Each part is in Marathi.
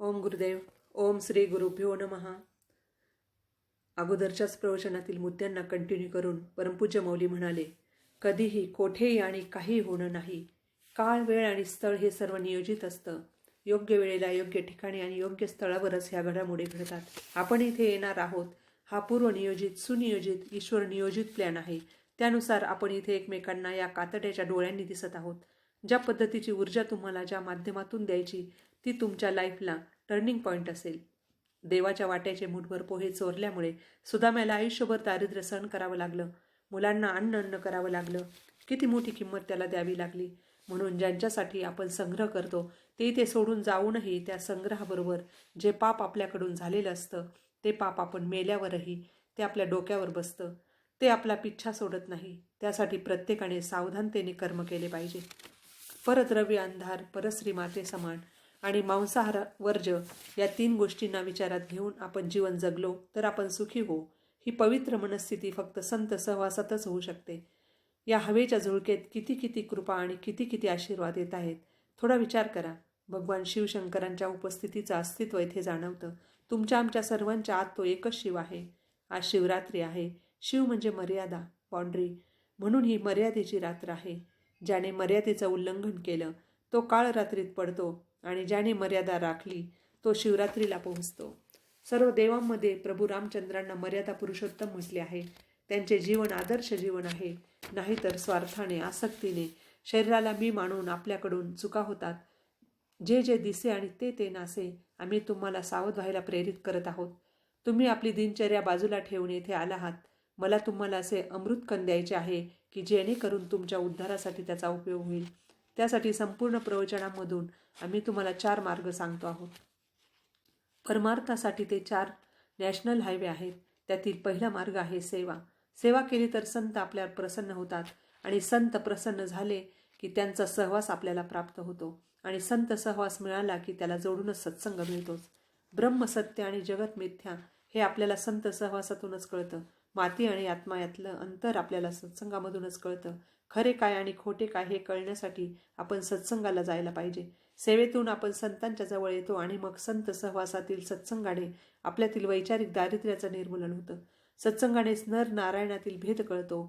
ओम गुरुदेव. ओम श्री गुरुभ्यो नमः. अगोदरच्याच प्रवचनातील मुद्द्यांना कंटिन्यू करून परमपूज्य मौली म्हणाले, कधीही कोठेही आणि काही होणं नाही. काळ, वेळ आणि स्थळ हे सर्व नियोजित असतं. योग्य वेळेला, योग्य ठिकाणी आणि योग्य स्थळावरच ह्या घडामोडी घडतात. आपण इथे येणार आहोत हा पूर्वनियोजित, सुनियोजित, ईश्वर नियोजित प्लॅन आहे. त्यानुसार आपण इथे एकमेकांना या कातड्याच्या डोळ्यांनी दिसत आहोत. ज्या पद्धतीची ऊर्जा तुम्हाला ज्या माध्यमातून द्यायची ती तुमच्या लाईफला टर्निंग पॉईंट असेल. देवाच्या वाट्याचे मुठभर पोहे चोरल्यामुळे सुदाम्याला आयुष्यभर दारिद्र्य सहन करावं लागलं. मुलांना अन्न करावं लागलं. किती मोठी किंमत त्याला द्यावी लागली. म्हणून ज्यांच्यासाठी आपण संग्रह करतो ते इथे सोडून जाऊनही त्या संग्रहाबरोबर जे पाप आपल्याकडून झालेलं असतं ते पाप आपण मेल्यावरही ते आपल्या डोक्यावर बसतं. ते आपला पिच्छा सोडत नाही. त्यासाठी प्रत्येकाने सावधानतेने कर्म केले पाहिजे. परद्रव्य, अंधार, परश्री माते समान आणि मांसाहार वर्ज्य या 3 गोष्टींना विचारात घेऊन आपण जीवन जगलो तर आपण सुखी होऊ. ही पवित्र मनस्थिती फक्त संत सहवासातच होऊ शकते. या हवेच्या झुळकेत किती किती कृपा आणि किती किती आशीर्वाद येत आहेत. थोडा विचार करा. भगवान शिवशंकरांच्या उपस्थितीचं अस्तित्व इथे जाणवतं. तुमच्या आमच्या सर्वांच्या आत तो एकच शिव आहे. आज शिवरात्री आहे. शिव म्हणजे मर्यादा, बाउंड्री. म्हणून ही मर्यादेची रात्र आहे. ज्याने मर्यादेचं उल्लंघन केलं तो काळ रात्रीत पडतो आणि ज्याने मर्यादा राखली तो शिवरात्रीला पोहोचतो. सर्व देवांमध्ये प्रभू रामचंद्रांना मर्यादा पुरुषोत्तम म्हटले आहे. त्यांचे जीवन आदर्श जीवन आहे. नाहीतर स्वार्थाने, आसक्तीने, शरीराला मी मानून आपल्याकडून चुका होतात. जे जे दिसे आणि ते ते नासे. आम्ही तुम्हाला सावध व्हायला प्रेरित करत आहोत. तुम्ही आपली दिनचर्या बाजूला ठेवून येथे आला आहात. मला तुम्हाला असे अमृतकण द्यायचे आहे की जेणेकरून तुमच्या उद्धारासाठी त्याचा उपयोग होईल. त्यासाठी संपूर्ण प्रवचनामधून आम्ही तुम्हाला 4 मार्ग सांगतो आहोत. परमार्थासाठी ते 4 नॅशनल हायवे आहेत. त्यातील पहिला मार्ग आहे सेवा. सेवा केली तर संत आपल्यावर प्रसन्न होतात आणि संत प्रसन्न झाले की त्यांचा सहवास आपल्याला प्राप्त होतो आणि संत सहवास मिळाला की त्याला जोडूनच सत्संग मिळतोच. ब्रह्म सत्य आणि जगत मिथ्या हे आपल्याला संत सहवासातूनच कळतं. माती आणि आत्मा यातलं अंतर आपल्याला सत्संगामधूनच कळतं. खरे काय आणि खोटे काय हे कळण्यासाठी आपण सत्संगाला जायला पाहिजे. सेवेतून आपण संतांच्या जवळ येतो आणि मग संत सहवासातील सत्संगाने आपल्यातील वैचारिक दारिद्र्याचं निर्मूलन होतं. सत्संगानेच नर नारायणातील भेद कळतो.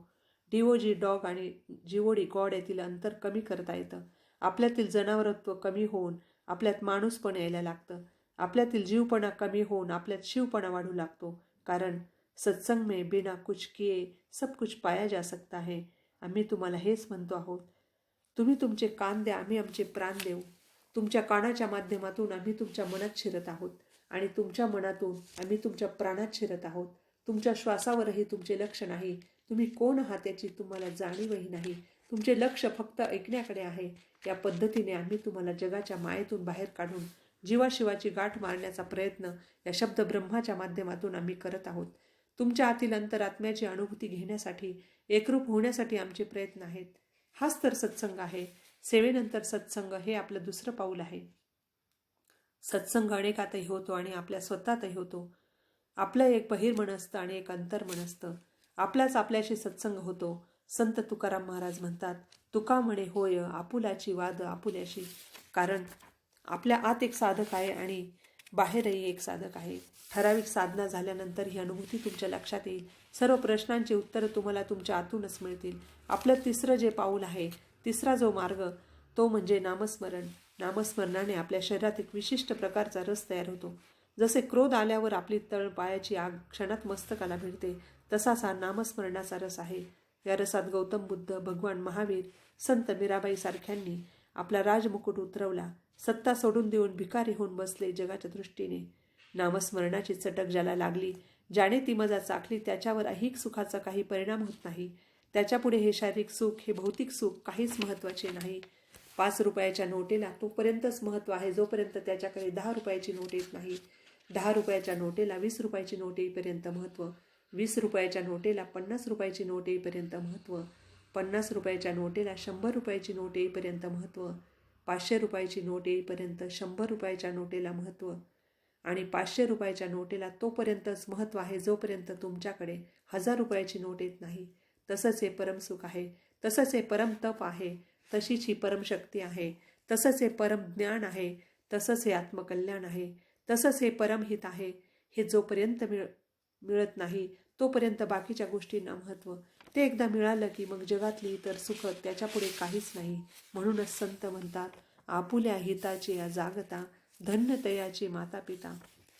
डीओजी डॉग आणि जीओडी गॉड यातील अंतर कमी करता येतं. आपल्यातील जनावरत्व कमी होऊन आपल्यात माणूसपण यायला लागतं. आपल्यातील जीवपणा कमी होऊन आपल्यात शिवपणा वाढू लागतो. कारण सत्संग में बिना कुछ किए सब कुछ पाया जा सकता है. आम्ही तुम्हाला हेच म्हणतो आहोत. तुम्ही तुमचे कान द्या, आम्ही आमचे प्राण देऊ. तुमच्या कानाच्या माध्यमातून आम्ही तुमच्या मनात शिरत आहोत आणि तुमच्या मनातून आम्ही तुमच्या प्राणात शिरत आहोत. तुमच्या श्वासावरही तुमचे लक्ष नाही. तुम्ही कोण आहात याची तुम्हाला जाणीवही नाही. तुमचे लक्ष फक्त ऐकण्याकडे आहे. या पद्धतीने आम्ही तुम्हाला जगाच्या मायेतून बाहेर काढून जीवाशिवाची गाठ मारण्याचा प्रयत्न या शब्द ब्रह्माच्या माध्यमातून आम्ही करत आहोत. तुमच्या आतील अंतरात्म्याची अनुभूती घेण्यासाठी, एकरूप होण्यासाठी आमचे प्रयत्न आहेत. हाच तर सत्संग आहे. सेवेनंतर सत्संग हे आपलं दुसरं पाऊल आहे. सत्संग अनेकातही होतो आणि आपल्या स्वतःतही होतो. आपलं एक बहिर्मन असतं आणि एक अंतर्मन असतं. आपल्याच आपल्याशी सत्संग होतो. संत तुकाराम महाराज म्हणतात, तुका म्हणे होय आपुलाची वाद आपुल्याशी. कारण आपल्या आत एक साधक आहे आणि बाहेरही एक साधक आहे. ठराविक साधना झाल्यानंतर ही अनुभूती तुमच्या लक्षात येईल. सर्व प्रश्नांची उत्तरं तुम्हाला तुमच्या आतूनच मिळतील. आपलं तिसरं जे पाऊल आहे, तिसरा जो मार्ग, तो म्हणजे नामस्मरण. नामस्मरणाने आपल्या शरीरात एक विशिष्ट प्रकारचा रस तयार होतो. जसे क्रोध आल्यावर आपली तळपायाची आग क्षणात मस्तकाला भिडते, तसाच हा नामस्मरणाचा रस आहे. या रसात गौतम बुद्ध, भगवान महावीर, संत मीराबाई सारख्यांनी आपला राजमुकुट उतरवला. सत्ता सोडून देऊन भिकारी होऊन बसले जगाच्या दृष्टीने. नामस्मरणाची चटक ज्याला लागली, ज्याने ती मजा चाखली, त्याच्यावर ऐहिक सुखाचा काही परिणाम होत नाही. त्याच्यापुढे हे शारीरिक सुख, हे भौतिक सुख काहीच महत्त्वाचे नाही. 5 रुपयाच्या नोटेला तोपर्यंतच महत्त्व आहे जोपर्यंत त्याच्याकडे 10 रुपयाची नोट येत नाही. 10 रुपयाच्या नोटेला 20 रुपयाची नोट येईपर्यंत महत्त्व. 20 रुपयाच्या नोटेला 50 रुपयाची नोट येईपर्यंत महत्त्व. 50 रुपयाच्या नोटेला 100 रुपयाची नोट येईपर्यंत महत्त्व. 500 रुपयाची नोट येईपर्यंत 100 रुपयाच्या नोटेला महत्त्व. आणि 500 रुपयाच्या नोटेला तोपर्यंतच महत्त्व आहे जोपर्यंत तुमच्याकडे 1000 रुपयाची नोट येत नाही. तसंच हे परमसुख आहे. तसंच हे परम तप आहे. तशीच ही परमशक्ती आहे. तसंच हे परम ज्ञान आहे. तसंच हे आत्मकल्याण आहे, तसंच हे परमहित आहे. हे जोपर्यंत मिळत नाही तोपर्यंत बाकीच्या गोष्टींना महत्त्व. ते एकदा मिळालं की मग जगातली इतर सुख त्याच्यापुढे काहीच नाही. म्हणूनच संत म्हणतात, आपुल्या हिताची या जागता, धन्य तयाची माता पिता.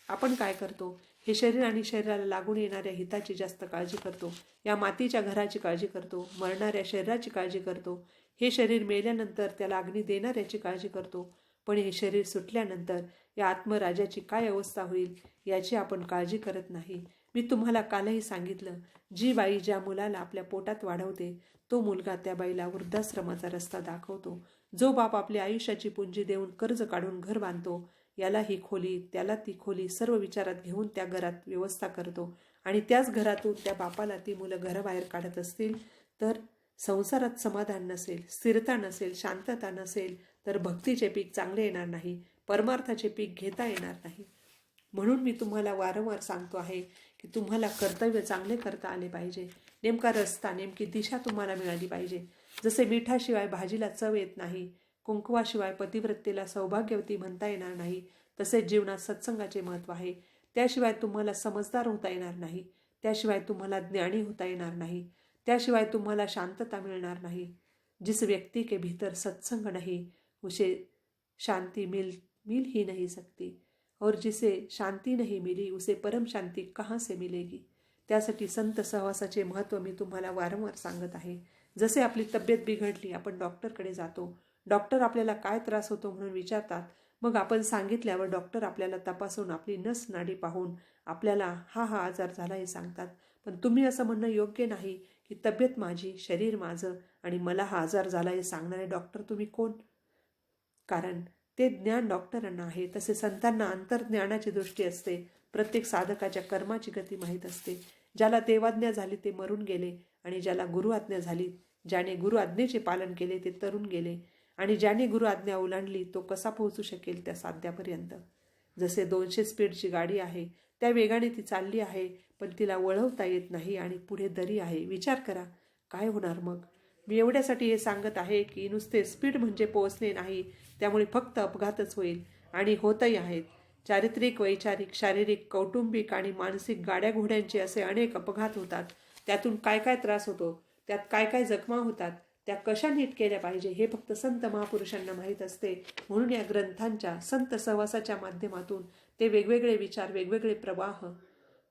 आपण काय करतो? हे शरीर आणि शरीराला लागून येणाऱ्या हिताची जास्त काळजी करतो. या मातीच्या घराची काळजी करतो, मरणाऱ्या शरीराची काळजी करतो. हे शरीर मेल्यानंतर त्याला अग्नी देणाऱ्याची काळजी करतो. पण हे शरीर सुटल्यानंतर या आत्मराजाची काय अवस्था होईल याची आपण काळजी करत नाही. मी तुम्हाला कालही सांगितलं, जी बाई ज्या मुलाला आपल्या पोटात वाढवते तो मुलगा त्या बाईला वृद्धाश्रमाचा रस्ता दाखवतो. जो बाप आपल्या आयुष्याची पुंजी देऊन कर्ज काढून घर बांधतो, याला ही खोली त्याला ती खोली सर्व विचारात घेऊन त्या घरात व्यवस्था करतो आणि त्याच घरातून त्या बापाला ती मुलं घराबाहेर काढत असतील तर संसारात समाधान नसेल, स्थिरता नसेल, शांतता नसेल तर भक्तीचे पीक चांगले येणार नाही, परमार्थाचे पीक घेता येणार नाही. म्हणून मी तुम्हाला वारंवार सांगतो आहे की तुम्हाला कर्तव्य चांगले करता आले पाहिजे. नेमका रस्ता, नेमकी दिशा तुम्हाला मिळाली पाहिजे. जसे मिठाशिवाय भाजीला चव येत नाही, कुंकवाशिवाय पतिव्रतेला सौभाग्यवती म्हणता येणार नाही, तसेच जीवनात सत्संगाचे महत्त्व आहे. त्याशिवाय तुम्हाला समजदार होता येणार नाही, त्याशिवाय तुम्हाला ज्ञानी होता येणार नाही, त्याशिवाय तुम्हाला शांतता मिळणार नाही. जिस व्यक्ति के भीतर सत्संग नहीं उसे शांति मिल ही नहीं सकती, और जिसे शांती नहीं मिली उसे परम शांती कहाँ से मिलेगी. त्यासाठी संत सहवासाचे महत्त्व मी तुम्हाला वारंवार सांगत आहे. जसे आपली तब्येत बिघडली, आपण डॉक्टरकडे जातो. डॉक्टर आपल्याला काय त्रास होतो म्हणून विचारतात. मग आपण सांगितल्यावर डॉक्टर आपल्याला तपासून आपली नस नाडी पाहून आपल्याला हा आजार झाला हे सांगतात. पण तुम्ही असं म्हणणं योग्य नाही की तब्येत माझी, शरीर माझं आणि मला हा आजार झाला हे सांगणारे डॉक्टर तुम्ही कोण? कारण ते ज्ञान डॉक्टरांना आहे. तसे संतांना अंतर्ज्ञानाची दृष्टी असते. प्रत्येक साधकाच्या कर्माची गती माहीत असते. ज्याला देवाज्ञा झाली ते मरून गेले आणि ज्याला गुरु आज्ञा झाली, ज्याने गुरु आज्ञेचे पालन केले ते तरुण गेले आणि ज्याने गुरु आज्ञा ओलांडली तो कसा पोहोचू शकेल त्या साध्यापर्यंत. जसे 200 स्पीडची गाडी आहे, त्या वेगाने ती चालली आहे पण तिला वळवता येत नाही आणि पुढे दरी आहे. विचार करा काय होणार मग. मी एवढ्यासाठी हे सांगत आहे की नुसते स्पीड म्हणजे पोहोचणे नाही, त्यामुळे फक्त अपघातच होईल आणि होतही आहेत. चारित्रिक, वैचारिक, शारीरिक, कौटुंबिक आणि मानसिक गाड्या घोड्यांचे असे अनेक अपघात होतात. त्यातून काय काय त्रास होतो, त्यात काय काय जखमा होतात, त्या कशा नीट केल्या पाहिजे हे फक्त संत महापुरुषांना माहीत असते. म्हणून या ग्रंथांच्या, संत सहवासाच्या माध्यमातून ते वेगवेगळे विचार, वेगवेगळे प्रवाह,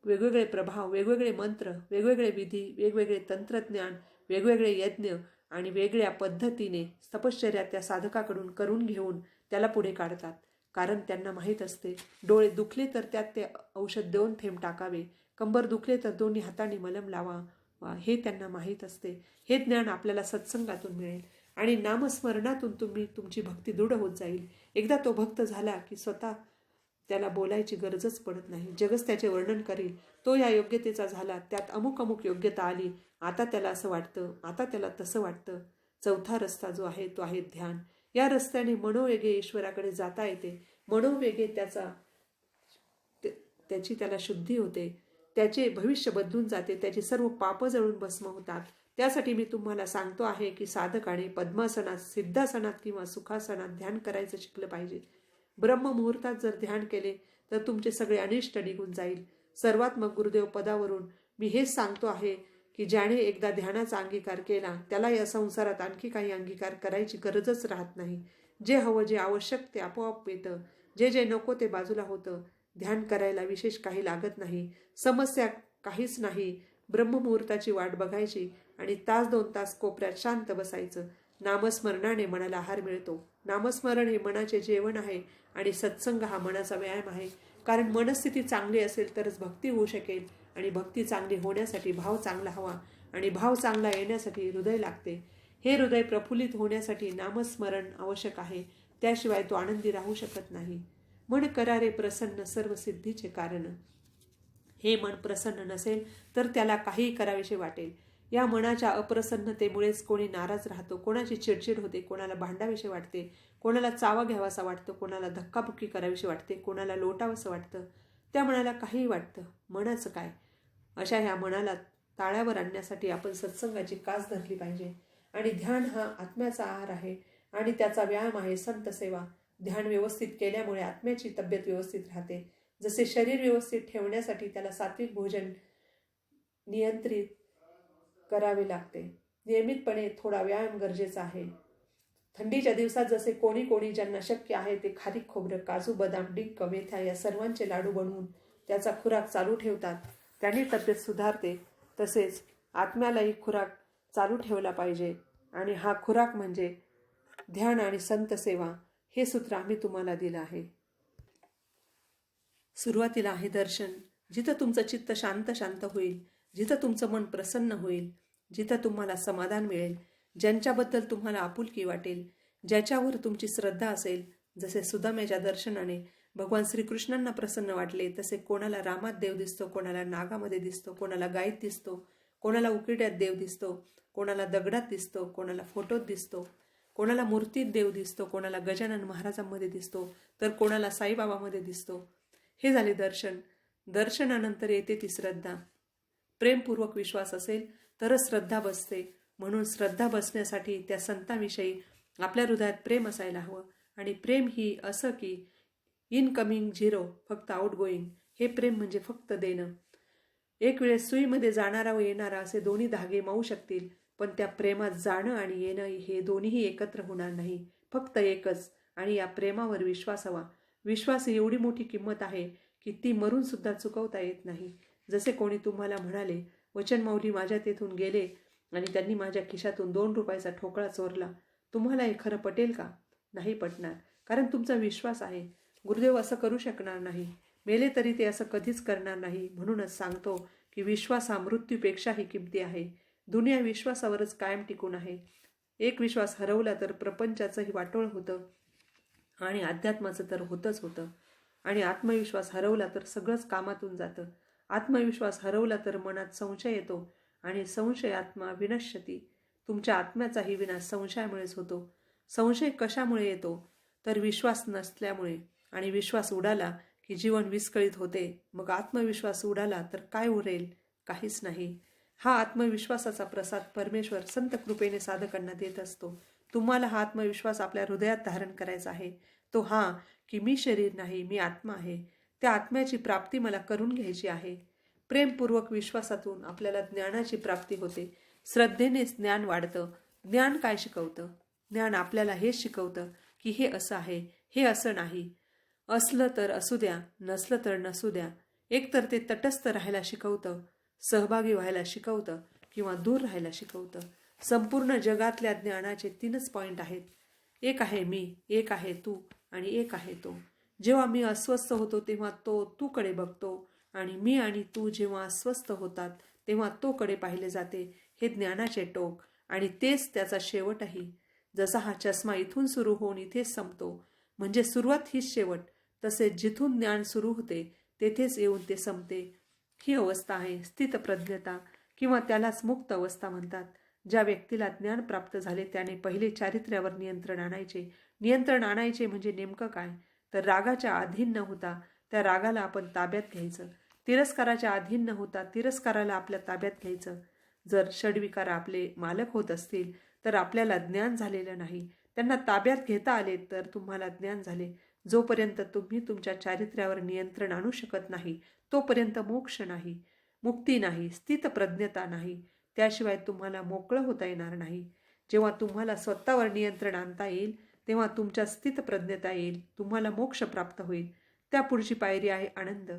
वेगवेगळे प्रभाव, वेगवेगळे मंत्र, वेगवेगळे विधी, वेगवेगळे तंत्रज्ञान, वेगवेगळे यज्ञ आणि वेगळ्या पद्धतीने तपश्चर्या त्या साधकाकडून करून घेऊन त्याला पुढे काढतात. कारण त्यांना माहीत असते, डोळे दुखले तर त्यात ते औषध 2 थेंब टाकावे, कंबर दुखले तर 2 हातांनी मलम लावा, हे त्यांना माहीत असते. हे ज्ञान आपल्याला सत्संगातून मिळेल आणि नामस्मरणातून तुमची भक्ती दृढ होत जाईल. एकदा तो भक्त झाला की स्वतः त्याला बोलायची गरजच पडत नाही. जगच त्याचे वर्णन करील. तो या योग्यतेचा झाला, त्यात अमुक अमुक योग्यता आली, आता त्याला असं वाटतं, आता त्याला तसं वाटतं. चौथा रस्ता जो आहे तो आहे ध्यान. या रस्त्याने मनोवेगे ईश्वराकडे जाता येते. मनोवेगे त्याची त्याला शुद्धी होते, त्याचे भविष्य बदलून जाते, त्याची सर्व पापं जळून भस्म होतात. त्यासाठी मी तुम्हाला सांगतो आहे की साधकाने पद्मासनात, सिद्धासनात किंवा सुखासनात ध्यान करायचं शिकलं पाहिजे. ब्रह्ममुहूर्तात जर ध्यान केले तर तुमचे सगळे अनिष्ट निघून जाईल. सर्वात मग गुरुदेव पदावरून मी हेच सांगतो आहे की ज्याने एकदा ध्यानाचा अंगीकार केला त्याला या संसारात आणखी काही अंगीकार करायची गरजच राहत नाही. जे हवं, जे आवश्यक ते आपोआप येतं, जे नको ते बाजूला होतं. ध्यान करायला विशेष काही लागत नाही, समस्या काहीच नाही. ब्रह्ममुहूर्ताची वाट बघायची आणि 1-2 तास कोपऱ्यात शांत बसायचं. नामस्मरणाने मनाला आहार मिळतो. नामस्मरण हे मनाचे जेवण आहे आणि सत्संग हा मनाचा व्यायाम आहे. कारण मनस्थिती चांगली असेल तरच भक्ती होऊ शकेल आणि भक्ती चांगली होण्यासाठी भाव चांगला हवा आणि भाव चांगला येण्यासाठी हृदय लागते. हे हृदय प्रफुल्लित होण्यासाठी नामस्मरण आवश्यक आहे, त्याशिवाय तो आनंदी राहू शकत नाही. मन करारे प्रसन्न सर्व सिद्धीचे कारण. हे मन प्रसन्न नसेल तर त्याला काहीही करावेसे वाटेल. या मनाच्या अप्रसन्नतेमुळेच कोणी नाराज राहतो, कोणाची चिडचिड होते, कोणाला भांडावेसे वाटते, कोणाला चावा घ्यावासा वाटतं, कोणाला धक्काबुक्की करावीशी वाटते, कोणाला लोटावंसं वाटतं. त्या मनाला काहीही वाटतं. मनाचं काय? अशा ह्या मनाला ताळ्यावर आणण्यासाठी आपण सत्संगाची कास धरली पाहिजे. आणि ध्यान हा आत्म्याचा आहार आहे आणि त्याचा व्यायाम आहे संत सेवा. ध्यान व्यवस्थित केल्यामुळे आत्म्याची तब्येत व्यवस्थित राहते. जसे शरीर व्यवस्थित ठेवण्यासाठी त्याला सात्विक भोजन नियंत्रित करावे लागते. नियमितपणे थोडा व्यायाम गरजेचा आहे. थंडीच्या दिवसात जसे कोणी कोणी ज्यांना शक्य आहे ते खारीक खोबरं, काजू, बदाम, डिंक, मेथ्या या सर्वांचे लाडू बनवून त्याचा खुराक चालू ठेवतात. त्याने तब्येत सुधारते. तसेच आत्म्यालाही खुराक चालू ठेवला पाहिजे आणि हा खुराक म्हणजे ध्यान आणि संत सेवा. हे सूत्र आम्ही तुम्हाला दिलं आहे. सुरुवातीला आहे दर्शन. जिथं तुमचं चित्त शांत शांत होईल, जिथं तुमचं मन प्रसन्न होईल, जिथं तुम्हाला समाधान मिळेल, ज्यांच्याबद्दल तुम्हाला आपुलकी वाटेल, ज्याच्यावर तुमची श्रद्धा असेल. जसे सुदाम्याच्या दर्शनाने भगवान श्रीकृष्णांना प्रसन्न वाटले, तसे कोणाला रामात देव दिसतो, कोणाला नागामध्ये दिसतो, कोणाला गायीत दिसतो, कोणाला उकिड्यात देव दिसतो, कोणाला दगडात दिसतो, कोणाला फोटोत दिसतो, कोणाला मूर्तीत देव दिसतो, कोणाला गजानन महाराजांमध्ये दिसतो, तर कोणाला साईबाबामध्ये दिसतो. हे झाले दर्शन. दर्शनानंतर येते ती श्रद्धा. प्रेमपूर्वक विश्वास असेल तरच श्रद्धा बसते. म्हणून श्रद्धा बसण्यासाठी त्या संतांविषयी आपल्या हृदयात प्रेम असायला हवं. आणि प्रेम ही असं की इनकमिंग झिरो, फक्त आउट गोईंग. हे प्रेम म्हणजे फक्त देणं. एक वेळेस सुईमध्ये जाणारा व येणारा असे दोन्ही धागे मावू शकतील, पण त्या प्रेमात जाणं आणि येणं हे दोन्हीही एकत्र होणार नाही. फक्त एकच. आणि या प्रेमावर विश्वास हवा. विश्वास ही एवढी मोठी किंमत आहे की ती मरून सुद्धा चुकवता येत नाही. जसे कोणी तुम्हाला म्हणाले, वचनमाऊली माझ्या तेथून गेले आणि त्यांनी माझ्या खिशातून 2 रुपयाचा ठोकळा चोरला. तुम्हाला हे खरं पटेल का? नाही पटणार, कारण तुमचा विश्वास आहे. गुरुदेव असं करू शकणार नाही, मेले तरी ते असं कधीच करणार नाही. म्हणूनच सांगतो की विश्वास हा मृत्यूपेक्षाही किमती आहे. दुनिया विश्वासावरच कायम टिकून आहे. एक विश्वास हरवला तर प्रपंचाचंही वाटोळ होतं आणि अध्यात्माचं तर होतच होतं. आणि आत्मविश्वास हरवला तर सगळंच कामातून जातं. आत्मविश्वास हरवला तर मनात संशय येतो आणि संशय आत्मा विनश्यती. तुमच्या आत्म्याचाही विनाश संशयामुळेच होतो. संशय कशामुळे येतो? तर विश्वास नसल्यामुळे. आणि विश्वास उडाला की जीवन विस्कळीत होते. मग आत्मविश्वास उडाला तर काय उरेल? काहीच नाही. हा आत्मविश्वासाचा प्रसाद परमेश्वर संत कृपेने साधकांना देत असतो. तुम्हाला हा आत्मविश्वास आपल्या हृदयात धारण करायचा आहे. तो हा की मी शरीर नाही, मी आत्मा आहे. त्या आत्म्याची प्राप्ती मला करून घ्यायची आहे. प्रेमपूर्वक विश्वासातून आपल्याला ज्ञानाची प्राप्ती होते. श्रद्धेने ज्ञान वाढतं. ज्ञान काय शिकवतं? ज्ञान आपल्याला हेच शिकवतं की हे असं आहे, हे असं नाही. असलं तर असू द्या, नसलं तर नसू द्या. एकतर ते तटस्थ राहायला शिकवतं, सहभागी व्हायला शिकवतं किंवा दूर राहायला शिकवतं. संपूर्ण जगातल्या ज्ञानाचे 3च पॉइंट आहेत. एक आहे मी, एक आहे तू आणि एक आहे तो. जेव्हा मी अस्वस्थ होतो तेव्हा तो तूकडे बघतो आणि मी आणि तू जेव्हा अस्वस्थ होतात तेव्हा तोकडे पाहिले जाते. हे ज्ञानाचे टोक आणि तेच त्याचा शेवटही. जसा हा चष्मा इथून सुरू होऊन इथेच संपतो, म्हणजे सुरुवात हीच शेवट, तसेच जिथून ज्ञान सुरू होते तेथेच येऊन ते संपते. ही अवस्था आहे स्थितप्रज्ञता किंवा त्यालाच मुक्त अवस्था म्हणतात. ज्या व्यक्तीला ज्ञान प्राप्त झाले त्याने पहिले चारित्र्यावर नियंत्रण आणायचे. नियंत्रण आणायचे म्हणजे नेमकं काय? तर रागाच्या अधीन न होता त्या रागाला आपण ताब्यात घ्यायचं. तिरस्काराच्या अधीन न होता तिरस्काराला आपल्या ताब्यात घ्यायचं. जर षड्विकार आपले मालक होत असतील तर आपल्याला ज्ञान झालेलं नाही. त्यांना ताब्यात घेता आले तर तुम्हाला ज्ञान झाले. जोपर्यंत तुम्ही तुमच्या चारित्र्यावर नियंत्रण आणू शकत नाही तोपर्यंत मोक्ष नाही, मुक्ती नाही, स्थितप्रज्ञता नाही. त्याशिवाय तुम्हाला मोकळं होता येणार नाही. जेव्हा तुम्हाला स्वतःवर नियंत्रण आणता येईल तेव्हा तुमच्या स्थितप्रज्ञता येईल. तुम्हाला मोक्ष प्राप्त होईल. त्या पुढची पायरी आहे आनंद.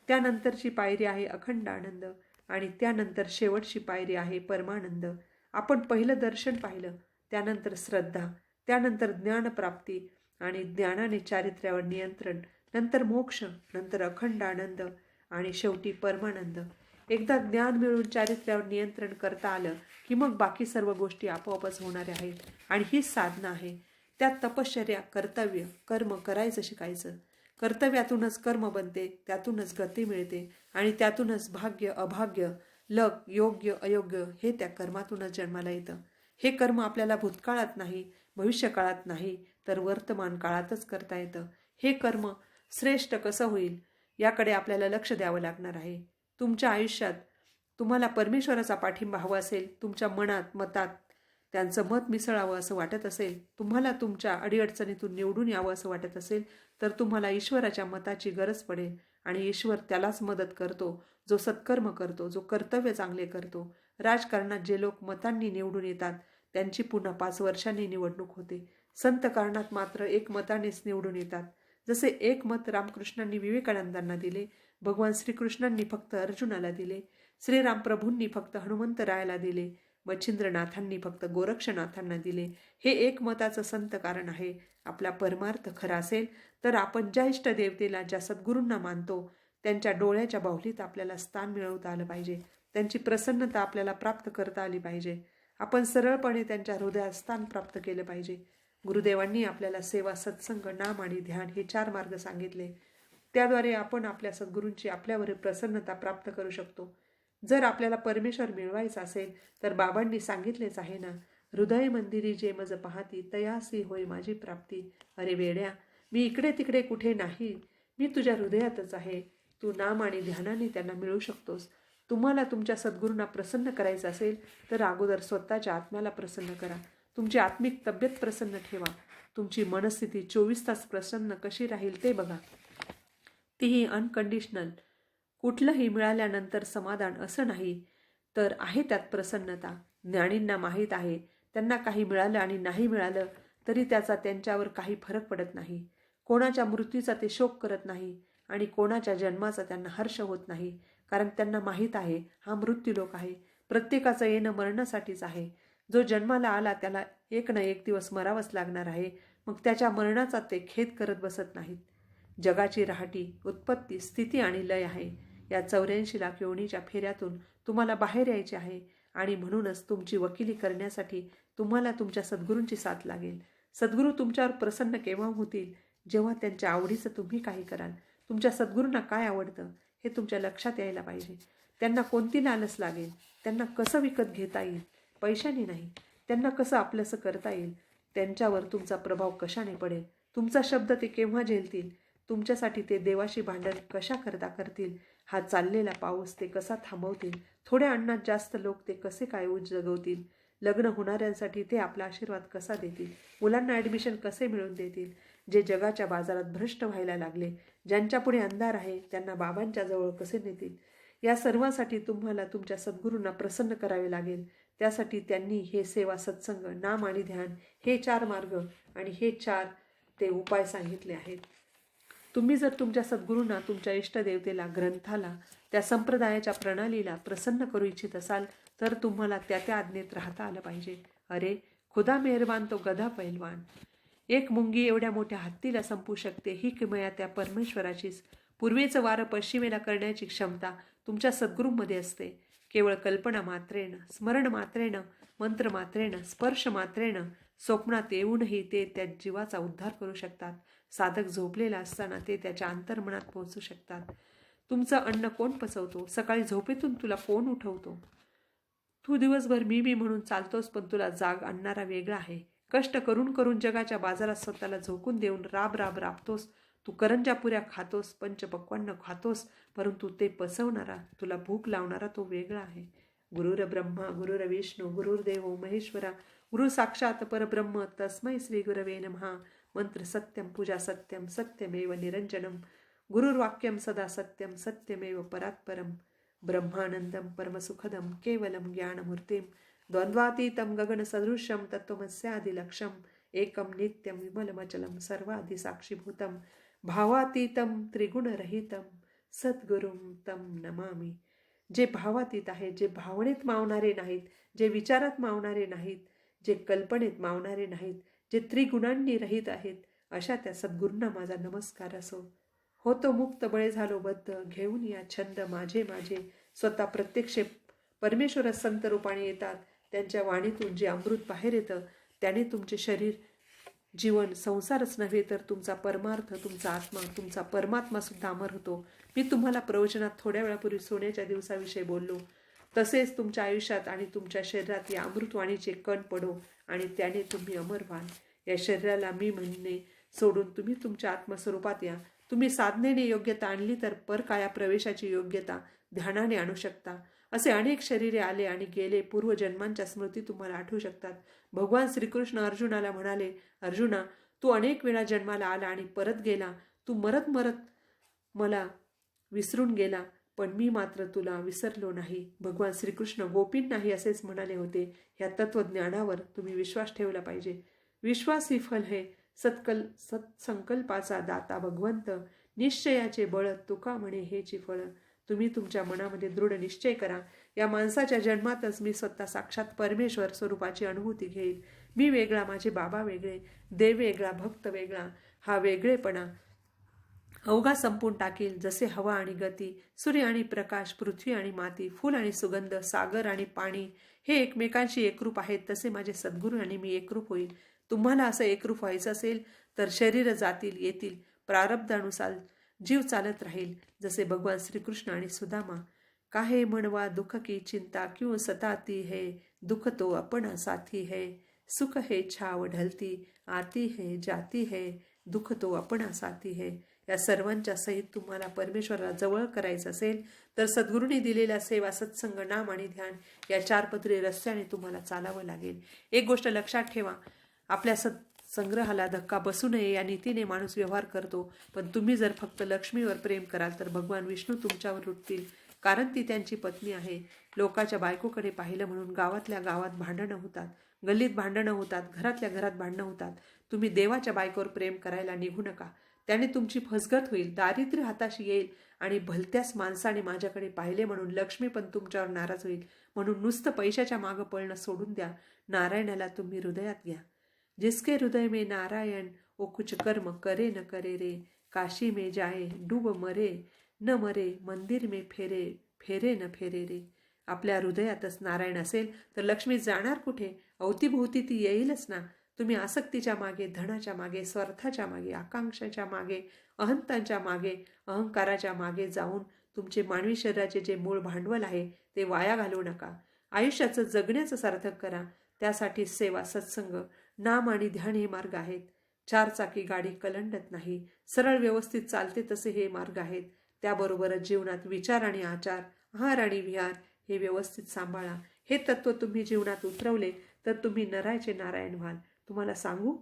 त्यानंतरची पायरी आहे अखंड आनंद आणि त्यानंतर शेवटची पायरी आहे परमानंद. आपण पहिलं दर्शन पाहिलं, त्यानंतर श्रद्धा, त्यानंतर ज्ञानप्राप्ती आणि ज्ञानाने चारित्र्यावर नियंत्रण, नंतर मोक्ष, नंतर अखंड आनंद आणि शेवटी परमानंद. एकदा ज्ञान मिळून चारित्र्यावर नियंत्रण करता आलं की मग बाकी सर्व गोष्टी आपोआपच होणाऱ्या आहेत. आणि हीच साधना आहे. त्यात तपश्चर्या, कर्तव्य, कर्म करायचं शिकायचं. कर्तव्यातूनच कर्म बनते, त्यातूनच गती मिळते आणि त्यातूनच भाग्य, अभाग्य, लक, योग्य, अयोग्य हे त्या कर्मातूनच जन्माला येतं. हे कर्म आपल्याला भूतकाळात नाही, भविष्यकाळात नाही, तर वर्तमान काळातच करता येतं. हे कर्म श्रेष्ठ कसं होईल याकडे आपल्याला लक्ष द्यावं लागणार आहे. तुमच्या आयुष्यात तुम्हाला परमेश्वराचा पाठिंबा हवा असेल, तुमच्या मनात, मतात त्यांचं मत मिसळावं असं वाटत असेल, तुम्हाला तुमच्या अडीअडचणीतून निवडून यावं असं वाटत असेल, तर तुम्हाला ईश्वराच्या मताची गरज पडेल. आणि ईश्वर त्यालाच मदत करतो जो सत्कर्म करतो, जो कर्तव्य चांगले करतो. राजकारणात जे लोक मतांनी निवडून येतात त्यांची पुन्हा 5 वर्षांनी निवडणूक होते. संत कारणात मात्र 1 मतानेच निवडून येतात. जसे 1 मत रामकृष्णांनी विवेकानंदांना दिले, भगवान श्रीकृष्णांनी फक्त अर्जुनाला दिले, श्रीराम प्रभूंनी फक्त हनुमंतरायाला दिले, मच्छिंद्रनाथांनी फक्त गोरक्षनाथांना दिले. हे 1 मताचं संत कारण आहे. आपला परमार्थ खरा असेल तर आपण ज्या इष्टदेवतेला, ज्या सद्गुरूंना मानतो त्यांच्या डोळ्याच्या बाहुलीत आपल्याला स्थान मिळवता आलं पाहिजे. त्यांची प्रसन्नता आपल्याला प्राप्त करता आली पाहिजे. आपण सरळपणे त्यांच्या हृदयात स्थान प्राप्त केलं पाहिजे. गुरुदेवांनी आपल्याला सेवा, सत्संग, नाम आणि ध्यान हे 4 मार्ग सांगितले. त्याद्वारे आपण आपल्या सद्गुरूंची आपल्यावर प्रसन्नता प्राप्त करू शकतो. जर आपल्याला परमेश्वर मिळवायचा असेल तर बाबांनी सांगितलेच आहे ना, हृदय मंदिरी जे मज पाहती तयासी होय माझी प्राप्ती. अरे वेड्या, मी इकडे तिकडे कुठे नाही, मी तुझ्या हृदयातच आहे. तू नाम आणि ध्यानाने त्यांना मिळू शकतोस. तुम्हाला तुमच्या सद्गुरूंना प्रसन्न करायचं असेल तर अगोदर स्वतःच्या आत्म्याला प्रसन्न करा. तुमची आत्मिक तब्येत प्रसन्न ठेवा. तुमची मनस्थिती 24 तास प्रसन्न कशी राहील ते बघा. तीही अनकंडिशनल. कुठलंही मिळाल्यानंतर समाधान असं नाही, तर आहे त्यात प्रसन्नता. ज्ञानींना माहीत आहे, त्यांना काही मिळालं आणि नाही मिळालं तरी त्याचा त्यांच्यावर काही फरक पडत नाही. कोणाच्या मृत्यूचा ते शोक करत नाही आणि कोणाच्या जन्माचा त्यांना हर्ष होत नाही, कारण त्यांना माहीत आहे हा मृत्यूलोक आहे. प्रत्येकाचं येणं मरणासाठीच आहे. जो जन्माला आला त्याला एक ना एक दिवस मरावंच लागणार आहे. मग त्याच्या मरणाचा ते खेद करत बसत नाहीत. जगाची राहटी उत्पत्ती, स्थिती आणि लय आहे. या 84 लाख योनीच्या फेऱ्यातून तुम्हाला बाहेर यायचे आहे आणि म्हणूनच तुमची वकिली करण्यासाठी तुम्हाला तुमच्या सद्गुरूंची साथ लागेल. सद्गुरू तुमच्यावर प्रसन्न केव्हा होतील? जेव्हा त्यांच्या आवडीचं तुम्ही काही कराल. तुमच्या सद्गुरूंना काय आवडतं हे तुमच्या लक्षात यायला पाहिजे. त्यांना कोणती लालच लागेल? त्यांना कसं विकत घेता येईल? पैशाने नाही. त्यांना कसं आपलंसं करता येईल? त्यांच्यावर तुमचा प्रभाव कशाने पडेल? तुमचा शब्द ते केव्हा झेलतील? तुमच्यासाठी ते देवाशी भांडण कशा करता करतील? हा चाललेला पाऊस ते कसा थांबवतील? थोड्या अन्नात जास्त लोक ते कसे काय जगवतील? लग्न होणाऱ्यांसाठी ते आपला आशीर्वाद कसा देतील? मुलांना ॲडमिशन कसे मिळवून देतील? जे जगाच्या बाजारात भ्रष्ट व्हायला लागले, ज्यांच्यापुढे अंधार आहे, त्यांना बाबांच्या जवळ कसे नेतील? या सर्वांसाठी तुम्हाला तुमच्या सद्गुरूंना प्रसन्न करावे लागेल. त्यासाठी त्यांनी हे सेवा, सत्संग, नाम आणि ध्यान हे 4 मार्ग आणि हे 4 ते उपाय सांगितले आहेत. तुम्ही जर तुमच्या सद्गुरूंना, तुमच्या इष्टदेवतेला, ग्रंथाला, त्या संप्रदायाच्या प्रणालीला प्रसन्न करू इच्छित असाल तर तुम्हाला त्या आज्ञेत राहता आलं पाहिजे. अरे खुदा मेहरबान तो गधा पैलवान. 1 मुंगी एवढ्या मोठ्या हत्तीला संपू शकते ही किमया त्या परमेश्वराचीच. पूर्वेचं वारं पश्चिमेला करण्याची क्षमता तुमच्या सद्गुरूंमध्ये असते. केवळ कल्पना मात्रेनं, स्मरण मात्रेनं, मंत्र मात्रेनं, स्पर्श मात्रेनं स्वप्नात येऊनही ते त्या जीवाचा उद्धार करू शकतात. साधक झोपलेला असताना ते त्याच्या अंतर्मनात पोहोचू शकतात. तुमचं अन्न कोण पचवतो? सकाळी झोपेतून तुला कोण उठवतो? तू दिवसभर मी म्हणून चालतोस, पण तुला जाग आणणारा वेगळा आहे. कष्ट करून करून जगाच्या बाजारात स्वतःला झोकून देऊन राबतोस. तू करंजा पुऱ्या खातोस, पंचपक्वान्न खातोस, परंतु ते पचवणारा, तुला भूक लावणारा तो वेगळा आहे. गुरुर ब्रह्मा गुरुर विष्णू गुरुर्देव महेश्वरा गुरु साक्षात परब्रह्म तस्मै श्री गुरवे नमः. मंत्र सत्यम, पूजा सत्यम, सत्यमेव निरंजनम. गुरुर्वाक्यम सदा सत्यम, सत्यमेव परात्परम. ब्रह्मानंदम परमसुखदम केवलम ज्ञानमूर्तिम. द्वंद्वातीतं गगनसदृशं तत्त्वमस्यादिलक्ष्यं. एकं नित्यं विमलमचलं सर्वादिसाक्षीभूतं. भावातीतं त्रिगुणरहितं सद्गुरुं तं नमामि. जे भावातीत आहे, जे भावनेत मावणारे नाहीत, जे विचारात मावणारे नाहीत, जे कल्पनेत मावणारे नाहीत, जे त्रिगुणांनी रहित आहेत, अशा त्या सद्गुरूंना माझा नमस्कार असो. होतो मुक्त बळे झालो बद्ध, घेऊन या छंद माझे माझे. स्वतः प्रत्यक्ष परमेश्वर संत रूपाने येतात. त्यांच्या वाणीतून जे अमृत बाहेर येतं त्याने तुमचे शरीर, जीवन, संसारच नव्हे तर तुमचा परमार्थ, तुमचा आत्मा, तुमचा परमात्मा सुद्धा अमर होतो. मी तुम्हाला प्रवचनात थोड्या वेळापूर्वी सोन्याच्या दिवसाविषयी बोललो. तसेच तुमच्या आयुष्यात आणि तुमच्या शरीरात या अमृतवाणीचे कण पडो आणि त्याने तुम्ही अमर व्हाल. या शरीराला मी म्हणणे सोडून तुम्ही तुमच्या आत्मस्वरूपात या. तुम्ही साधनेने योग्यता आणली तर परकाया प्रवेशाची योग्यता ध्यानाने आणू शकता. असे अनेक शरीरे आले आणि गेले. पूर्वजन्मांच्या स्मृती तुम्हाला आठवू शकतात. भगवान श्रीकृष्ण अर्जुनाला म्हणाले, अर्जुना, तू अनेक वेळा जन्माला आला आणि परत गेला. तू मरत मरत मला विसरून गेला, पण मी मात्र तुला विसरलो नाही. भगवान श्रीकृष्ण गोपींनाही असेच म्हणाले होते. या तत्वज्ञानावर तुम्ही विश्वास ठेवला पाहिजे. विश्वास ही फल है, सत्संकल्पाचा दाता भगवंत. निश्चयाचे बळ तुका म्हणे हेची फळ. तुम्ही तुमच्या मनामध्ये दृढ निश्चय करा. या माणसाच्या जन्मातच मी स्वतः साक्षात परमेश्वर स्वरूपाची अनुभूती घेईल. मी वेगळा, माझे बाबा वेगळे, देव वेगळा, भक्त वेगळा. हा वेगळेपणा अवघा संपून टाकील. जसे हवा आणि गती, सूर्य आणि प्रकाश, पृथ्वी आणि माती, फूल आणि सुगंध, सागर आणि पाणी हे एकमेकांशी एकरूप आहेत, तसे माझे सद्गुरू आणि मी एकरूप होईल. तुम्हाला असं एकरूप व्हायचं असेल तर शरीर जातील येतील, प्रारब्धानुसार जीव चालत राहील. जसे भगवान श्रीकृष्ण आणि सुदामा. काहे म्हणवा दुःख की चिंता, क्यों सताती है, दुःख तो अपना साथी है. सुख है छाव ढलती, आती है जाती है, दुःख तो अपना साथी है. या सर्वांच्या सहित तुम्हाला परमेश्वराला जवळ करायचं असेल तर सद्गुरूंनी दिलेल्या सेवा, सत्संग, नाम आणि ध्यान या 4 पदरी रस्त्याने तुम्हाला चालावं लागेल. एक गोष्ट लक्षात ठेवा, आपल्या संग्रहाला धक्का बसू नये या नीतीने माणूस व्यवहार करतो. पण तुम्ही जर फक्त लक्ष्मीवर प्रेम कराल तर भगवान विष्णू तुमच्यावर रुटतील, कारण ती त्यांची पत्नी आहे. लोकाच्या बायकोकडे पाहिलं म्हणून गावातल्या गावात भांडणं होतात, गल्लीत भांडणं होतात, घरातल्या घरात भांडणं होतात. तुम्ही देवाच्या बायकोवर प्रेम करायला निघू नका. त्याने तुमची फसगत होईल, दारिद्र्य हाताशी येईल आणि भलत्याच माणसाने माझ्याकडे पाहिले म्हणून लक्ष्मी पण तुमच्यावर नाराज होईल. म्हणून नुसतं पैशाच्या मागं पळणं सोडून द्या. नारायणाला तुम्ही हृदयात घ्या. जिसके हृदय में नारायण वो कुछ कर्म करे न करे रे. काशी में जाए डूब मरे न मरे, मंदिर में फेरे फेरे न फेरे रे. आपल्या हृदयातच नारायण असेल तर लक्ष्मी जाणार कुठे? अवतीभोवती ती येईलच ना. तुम्ही आसक्तीच्या मागे, धनाच्या मागे, स्वार्थाच्या मागे, आकांक्षाच्या मागे, अहंतांच्या मागे, अहंकाराच्या मागे जाऊन तुमचे मानवी शरीराचे जे मूळ भांडवल आहे ते वाया घालवू नका. आयुष्याचं जगण्याचं सार्थक करा. त्यासाठी सेवा, सत्संग, नाम आणि ध्यान हे मार्ग आहेत. 4 चाकी गाडी कलंडत नाही. सरळ व्यवस्थित चालते तसे हे मार्ग आहेत. त्याबरोबरच जीवनात विचार आणि आचार, आहार आणि विहार हे व्यवस्थित सांभाळा. हे तत्व तुम्ही जीवनात उतरवले तर तुम्ही नरायचे नारायण व्हाल. तुम्हाला सांगू,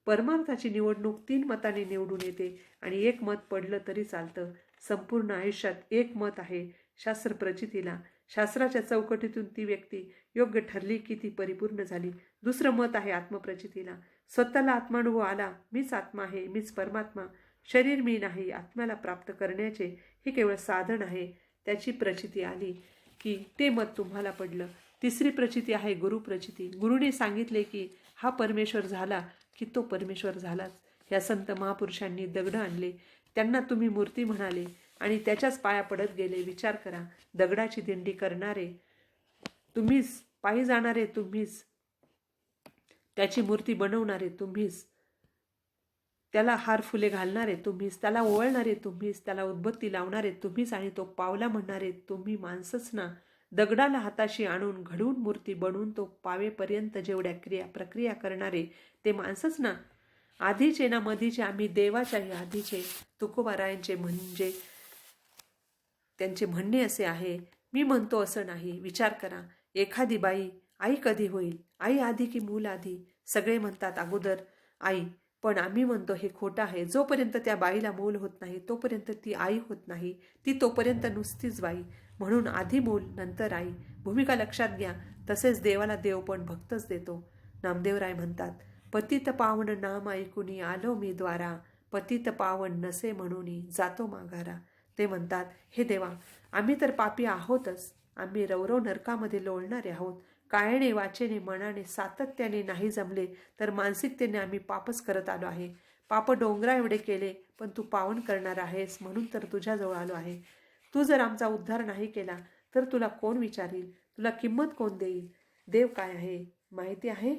परमार्थाची निवडणूक 3 मतांनी निवडून येते आणि 1 मत पडलं तरी चालतं. संपूर्ण आयुष्यात 1 मत आहे शास्त्र प्रचितीला. शास्त्राच्या चौकटीतून ती व्यक्ती योग्य ठरली की ती परिपूर्ण झाली. दुसरं मत आहे आत्मप्रचितीला. स्वतःला आत्मानुभव आला, मीच आत्मा आहे, मीच परमात्मा, शरीर मी नाही. आत्म्याला प्राप्त करण्याचे हे केवळ साधन आहे. त्याची प्रचिती आली की ते मत तुम्हाला पडलं. तिसरी प्रचिती आहे गुरुप्रचिती. गुरुने सांगितले की हा परमेश्वर झाला की तो परमेश्वर झालाच. या संत महापुरुषांनी दगड आणले, त्यांना तुम्ही मूर्ती म्हणाले आणि त्याच्याच पाया पडत गेले. विचार करा, दगडाची दिंडी करणारे तुम्हीच, पायी जाणारे तुम्हीच, त्याची मूर्ती बनवणारे तुम्हीच, त्याला हार फुले घालणारे तुम्हीच, त्याला ओवाळणारे तुम्हीच, त्याला उदबत्ती लावणारे तुम्हीच आणि तो पावला म्हणणारे तुम्ही माणसंच ना. दगडाला हाताशी आणून घडवून मूर्ती बनवून तो पावेपर्यंत जेवढ्या प्रक्रिया करणारे ते माणसंच ना. आधीचे ना मधीचे, आम्ही देवाच्याही आधीचे. तुकोबारायांचे म्हणजे त्यांचे म्हणणे असे आहे, मी म्हणतो असं नाही. विचार करा, एखादी बाई आई कधी होईल? आई आधी की मूल आधी? सगळे म्हणतात अगोदर आई, पण आम्ही म्हणतो हे खोटं आहे. जोपर्यंत त्या बाईला मूल होत नाही तोपर्यंत ती आई होत नाही. ती तोपर्यंत नुसतीच बाई. म्हणून आधी मूल नंतर आई. भूमिका लक्षात घ्या. तसेच देवाला देव पण भक्तच देतो. नामदेवराय म्हणतात, पतित पावन नाम ऐकुनी आलो मी द्वारा, पतित पावन नसे म्हणून जातो माघारा. ते म्हणतात, हे देवा, आम्ही तर पापी आहोतच. आम्ही रवरव नरकामध्ये लोळणारे आहोत. कायाने, वाचेने, मनाने सातत्याने नाही जमले तर मानसिकतेने आम्ही पापच करत आलो आहे. पाप डोंगरा एवढे केले, पण तू पावन करणार आहेस म्हणून तर तुझ्याजवळ आलो आहे. तू जर आमचा उद्धार नाही केला तर तुला कोण विचारील? तुला किंमत कोण देईल? देव काय आहे माहिती आहे?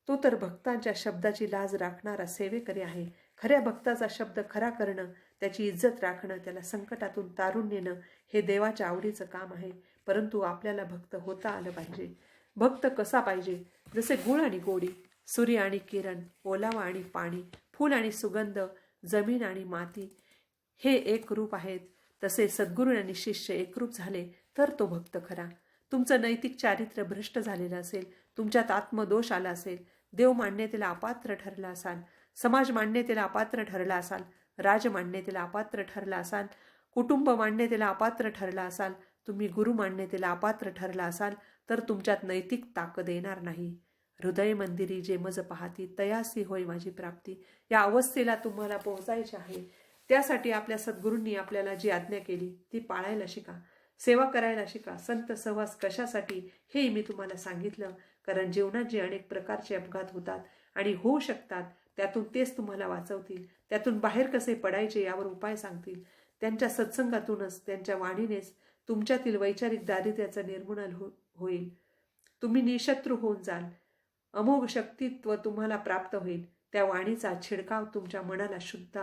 तो तर भक्तांच्या शब्दाची लाज राखणारा सेवेकरी आहे. खऱ्या भक्ताचा शब्द खरा करणं, त्याची इज्जत राखणं, त्याला संकटातून तारून नेणं हे देवाच्या आवडीचं काम आहे. परंतु आपल्याला भक्त होता आलं पाहिजे. भक्त कसा पाहिजे? जसे गुळ आणि गोडी, सूर्य आणि किरण, ओलावा आणि पाणी, फूल आणि सुगंध, जमीन आणि माती हे एक रूप आहेत, तसे सद्गुरू आणि शिष्य एकरूप झाले तर तो भक्त खरा. तुमचं नैतिक चारित्र्य भ्रष्ट झालेलं असेल, तुमच्यात आत्मदोष आला असेल, देव मान्यतेला अपात्र ठरला असाल, समाज मान्यतेला अपात्र ठरला असाल, राज मान्यतेला अपात्र ठरला असाल, कुटुंब मान्यतेला अपात्र ठरला असाल, तुम्ही गुरु मान्यतेला अपात्र ठरला असाल, तर तुमच्यात नैतिक ताकद येणार नाही. हृदय मंदिरी जे मज पाहती तयासी होय माझी प्राप्ती. या अवस्थेला तुम्हाला पोहोचायचे आहे. त्यासाठी आपल्या सद्गुरूंनी आपल्याला जी आज्ञा केली ती पाळायला शिका, सेवा करायला शिका. संत सहवास कशासाठी हे मी तुम्हाला सांगितलं, कारण जीवनात जे अनेक प्रकारचे अपघात होतात आणि होऊ शकतात, त्यातून तेच तुम्हाला वाचवतील. त्यातून बाहेर कसे पडायचे यावर उपाय सांगतील. त्यांच्या सत्संगातूनच, त्यांच्या वाणीनेच तुमच्यातील वैचारिक दारिद्र्याचं निर्मूलन होईल. तुम्ही निशत्रू होऊन जाल. अमोघ शक्तित्व तुम्हाला प्राप्त होईल. त्या वाणीचा छिडकाव तुमच्या मनाला शुद्ध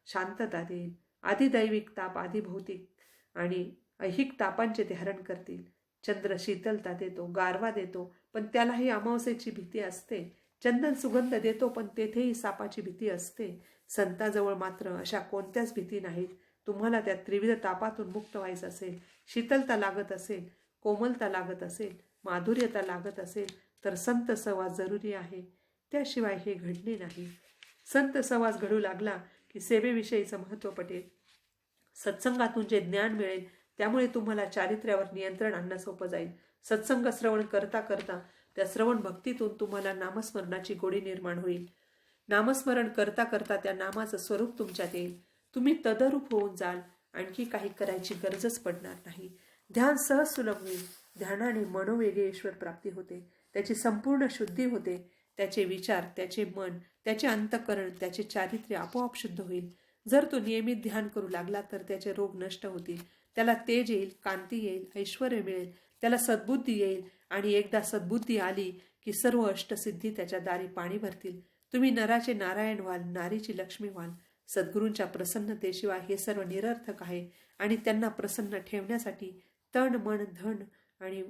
शांतता देईल. आधिदैविक ताप, आधिभौतिक आणि ऐहिक तापांचे ते हरण करतील. चंद्र शीतलता देतो, गारवा देतो, पण त्यालाही अमावस्येची भीती असते. चंदन सुगंध देतो, पण तेथेही सापाची भीती असते. संताजवळ मात्र अशा कोणत्याच भीती नाहीत. तुम्हाला त्या त्रिविध तापातून मुक्त व्हायचं असेल, शीतलता लागत असेल, कोमलता लागत असेल, माधुर्यता लागत असेल, तर संत सहवास जरुरी आहे. त्याशिवाय हे घडले नाही. संत सहवास घडू लागला की सेवेविषयीचं महत्त्व पटेल. सत्संगातून जे ज्ञान मिळेल त्यामुळे तुम्हाला चारित्र्यावर नियंत्रण आणणं सोपं जाईल. सत्संग श्रवण करता करता त्या श्रवण भक्तीतून तुम्हाला नामस्मरणाची गोडी निर्माण होईल. नामस्मरण करता करता त्या नामाचं स्वरूप तुमच्यात येईल. तुम्ही तदरूप होऊन जाल. आणखी काही करायची गरजच पडणार नाही. ध्यान सहज सुलभ होईल. ध्यानाने मनोवेगे ईश्वर प्राप्ती होते. त्याची संपूर्ण शुद्धी होते. त्याचे विचार, त्याचे मन, त्याचे अंतःकरण, त्याचे चारित्र्य आपोआप शुद्ध होईल. जर तो नियमित ध्यान करू लागला तर त्याचे रोग नष्ट होतील. त्याला तेज येईल, कांती येईल, ऐश्वर्य मिळेल, त्याला सद्बुद्धी येईल आणि एकदा सद्बुद्धी आली की सर्व अष्टसिद्धी त्याच्या दारी पाणी भरतील. तुम्ही नराचे नारायण व्हाल, नारीची लक्ष्मी व्हाल. सद्गुरूंच्या प्रसन्नतेशिवाय हे सर्व निरर्थक आहे आणि त्यांना प्रसन्न ठेवण्यासाठी तन, मन, धन आणि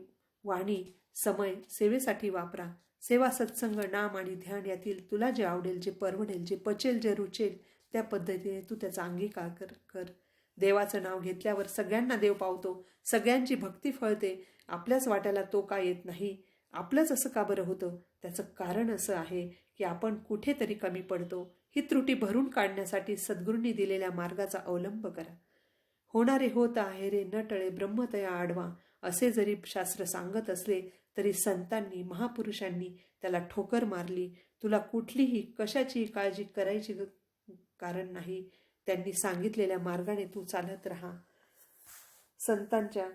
वाणी, समय सेवेसाठी वापरा. सेवा, सत्संग, नाम आणि ध्यान यातील तुला जे आवडेल, जे परवडेल, जे पचेल, जे रुचेल त्या पद्धतीने तू त्याचा अंगीकार कर. देवाचं नाव घेतल्यावर सगळ्यांना देव पावतो, सगळ्यांची भक्ती फळते. आपल्याच वाट्याला तो का येत नाही? आपलंच असं का बरं होतं? त्याचं कारण असं आहे की आपण कुठेतरी कमी पडतो. ही त्रुटी भरून काढण्यासाठी सद्गुरूंनी दिलेल्या मार्गाचा अवलंब करा. होणारे होत आहे रे, न टळे ब्रह्मतया आडवा, असे जरी शास्त्र सांगत असले तरी संतांनी, महापुरुषांनी त्याला ठोकर मारली. तुला कुठलीही कशाची काळजी करायची कारण नाही. त्यांनी सांगितलेल्या मार्गाने तू चालत राहा. संतांच्या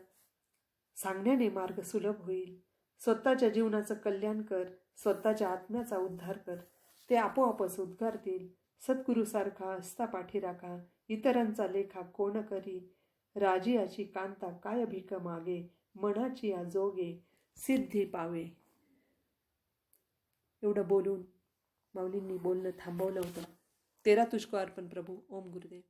सांगण्याने मार्ग सुलभ होईल. स्वतःच्या जीवनाचं कल्याण कर, स्वतःच्या आत्म्याचा उद्धार कर. ते आपोआपच उद्गारतील. सद्गुरूसारखा हस्ता पाठी राखा, इतरांचा लेखा कोण करी. राजियाची कांता काय भीक मागे, मनाची या जोगे सिद्धी पावे. एवढं बोलून माऊलींनी बोलणं थांबवलं होतं. तेरा तुझको अर्पण प्रभू. ओम गुरुदेव.